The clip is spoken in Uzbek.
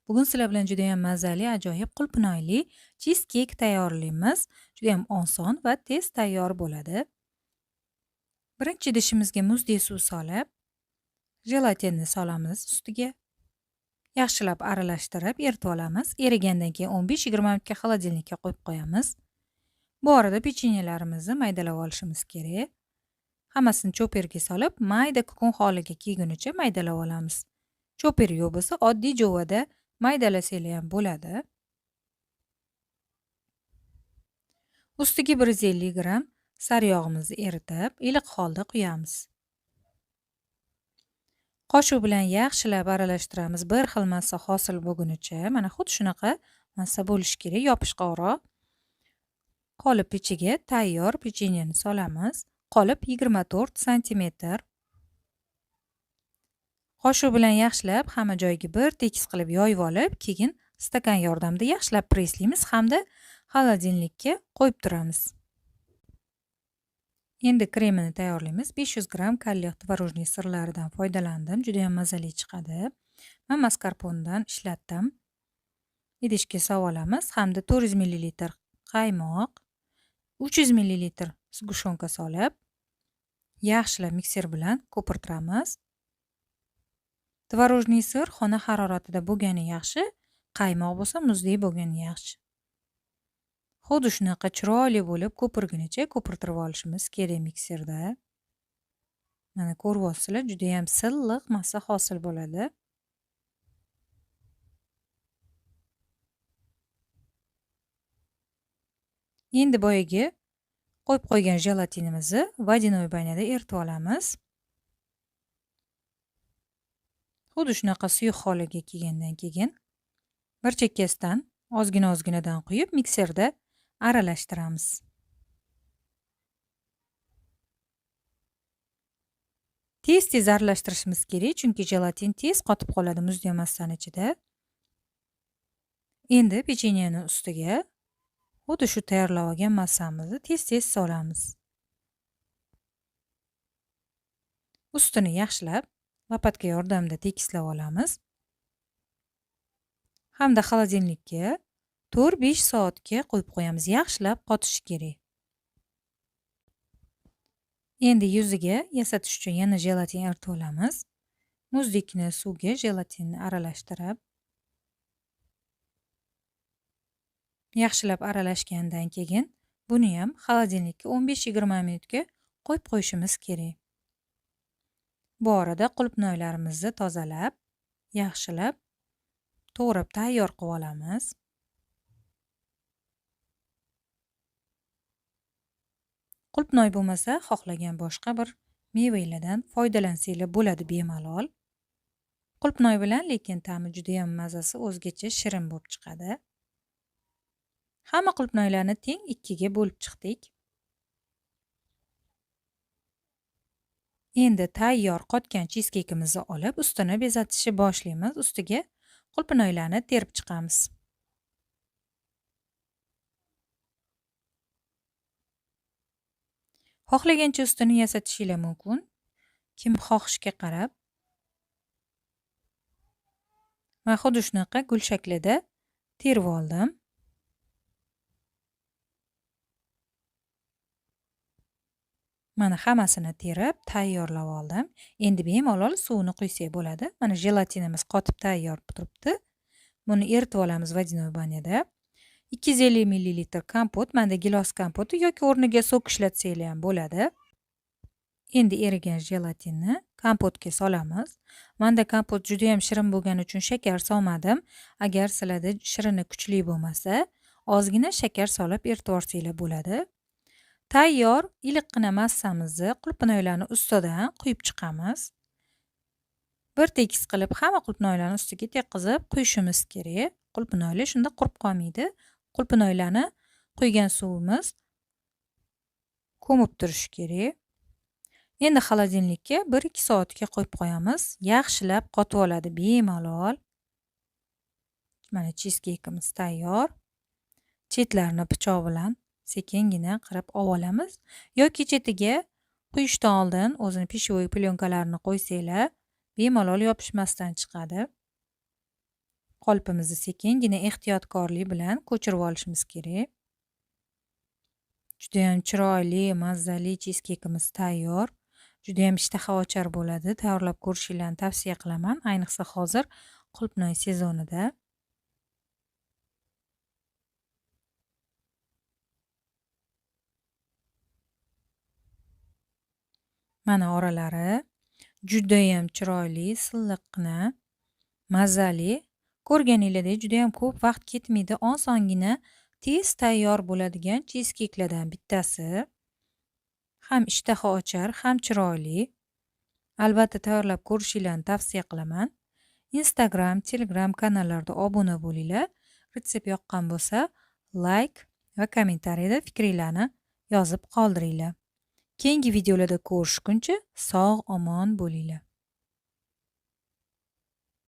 Bugun sizlar bilan juda ham mazali, ajoyib qulpinoyli cheesecake tayyorlaymiz. Juda ham oson va tez tayyor bo'ladi. Birinchi idishimizga muzdek suv solib, jelatinni solamiz ustiga. Yaxshilab aralashtirib eritib olamiz. Erigandan keyin 15-20 minutga xolodilnikka qo'yib qo'yamiz. Bu orada pechenyelarimizni maydalab olishimiz kerak. Hammasini choperga solib, mayda kukun holiga kelgunicha maydalab olamiz. Choper yo'q bo'lsa, oddiy jovada maydalasanglar ham bo'ladi. Ustiga 150 gram sariyog'imizni eritib, iliq holda quyamiz. Qoshiq bilan yaxshilab aralashtiramiz, bir xil massa hosil bo'lgunicha. Mana xuddi shunaqa massa bo'lishi kerak, yopishqoqroq. Qolip ichiga tayyor pechenyeni solamiz. Qolip 24 sm. Qoshiq bilan yaxshilab hamma joyiga bir tekis qilib yoyib olib, keyin stakan yordamida yaxshilab preslaymiz hamda xolodilnikka qo'yib turamiz. Endi kremini tayyorlaymiz. 500 gram kalliq tvorojniy sirlaridan foydalandim. Juda ham mazali chiqadi. Men maskarpondan ishlatdim. Idishga solib olamiz hamda 400 ml qaymoq, 300 ml sgushonka solib, yaxshilab mikser bilan ko'pirtiramiz. Tvorojniy sir xona haroratida bo'lgani yaxshi, qaymoq bo'lsa muzdek bo'lgani yaxshi. Xuddi shunaqa chiroyli bo'lib ko'pirgunicha ko'pirtirib olishimiz kerak mikserda. Mana ko'ryapsizlar, juda ham silliq massa hosil bo'ladi. Endi boyagi qo'yib qo'ygan jelatinimizni vodinoy banada eritib olamiz. Xuddi shunaqa suyuq holiga kelgandan keyin bir chekkasidan ozgina-ozginadan quyib mikserda aralashtiramiz. Tez-tez aralashtirishimiz kerak, chunki jelatin tez qotib qoladi muzday massani ichida. Endi pechenyeni ustiga xuddi shu tayyorlab olgan massamizni tez-tez solamiz. Ustini yaxshilab lopatka yordamida tekislab olamiz. Hamda xolodilnikka 4-5 soatga qo'yib qo'yamiz. Yaxshilab qotishi kerak. Endi yuziga yasatish uchun yana jelatin eritib olamiz. Muzdekni suvga jelatinni aralashtirib, yaxshilab aralashgandan keyin buni ham xolodilnikka 15-20 minutga qo'yib qo'yishimiz kerak. Bu orada qulupnoylarimizni tozalab, yaxshilab to'g'rab tayyor qilib olamiz. Qulupnoy bo'lmasa, xohlagan boshqa bir mevalardan foydalansanglar bo'ladi bemalol. Qulupnoy bilan lekin ta'mi juda ham mazasi o'zgacha shirin bo'lib chiqadi. Hamma qulupnoylarni teng 2 ga bo'lib chiqdik. Endi tayyor qotgan cheesecake'imizni olib, ustini bezatishni boshlaymiz. Ustiga qulupnoylarni terib chiqamiz. Xohlagancha ustini yasatishingiz mumkin. Kim xohishiga qarab. Men xuddi shunaqa gul shaklida terib oldim. Mana hammasini terib tayyorlab oldim. Endi bemalol suvini quysak bo'ladi. Mana jelatinimiz qotib tayyor turibdi. Buni eritib olamiz vodinoy banada. 250 ml kompot, menda gilos kompoti yoki o'rniga sok ishlatsanglar ham bo'ladi. Endi erigan jelatinni kompotga solamiz. Menda kompot juda ham shirin bo'lgani uchun shakar solmadim. Agar sizlarda shirini kuchli bo'lmasa, ozgina shakar solib eritib olsanglar bo'ladi. Tayyor iliqqina massamizni qulupnoylarni ustidan quyib chiqamiz. Bir tekis qilib hamma qulupnoylarni ustiga tekkizib quyishimiz kerak. Qulupnoylar shunda qurib qolmaydi. Qulupnoylarni quygan suvimiz ko'mib turishi kerak. Endi xolodilnikka 1-2 soatga qo'yib qo'yamiz. Yaxshilab qotib oladi bemalol. Mana cheesecake'imiz tayyor. Chetlarini pichoq bilan sekingina qirib olamiz yoki chetiga quyishdan oldin o'zini pishvoy plyonkalarni qo'ysanglar bemalol yopishmasdan chiqadi. qolipimizni sekingina ehtiyotkorlik bilan ko'chirib olishimiz kerak. Judayam chiroyli, mazali chizkekimiz tayyor. Judayam ishtaha-ochar bo'ladi. Tayyorlab ko'rishingizni tavsiya qilaman, ayniqsa hozir qulupnoy sezonida. Mana oralari judayam chiroyli, silliqqina, mazali. Ko'rganingizdek judayam ko'p vaqt ketmaydi, osongina, tez tayyor bo'ladigan chizkeklardan bittasi. Ham ishtaha ochar, ham chiroyli. Albatta tayyorlab ko'rishingizni tavsiya qilaman. Instagram, Telegram kanallarida obuna bo'linglar. Retsept yoqqan bo'lsa, like va kommentariyada fikringizni yozib qoldiringlar. Keyingi videolarda ko'rishguncha sog'-omon bo'linglar.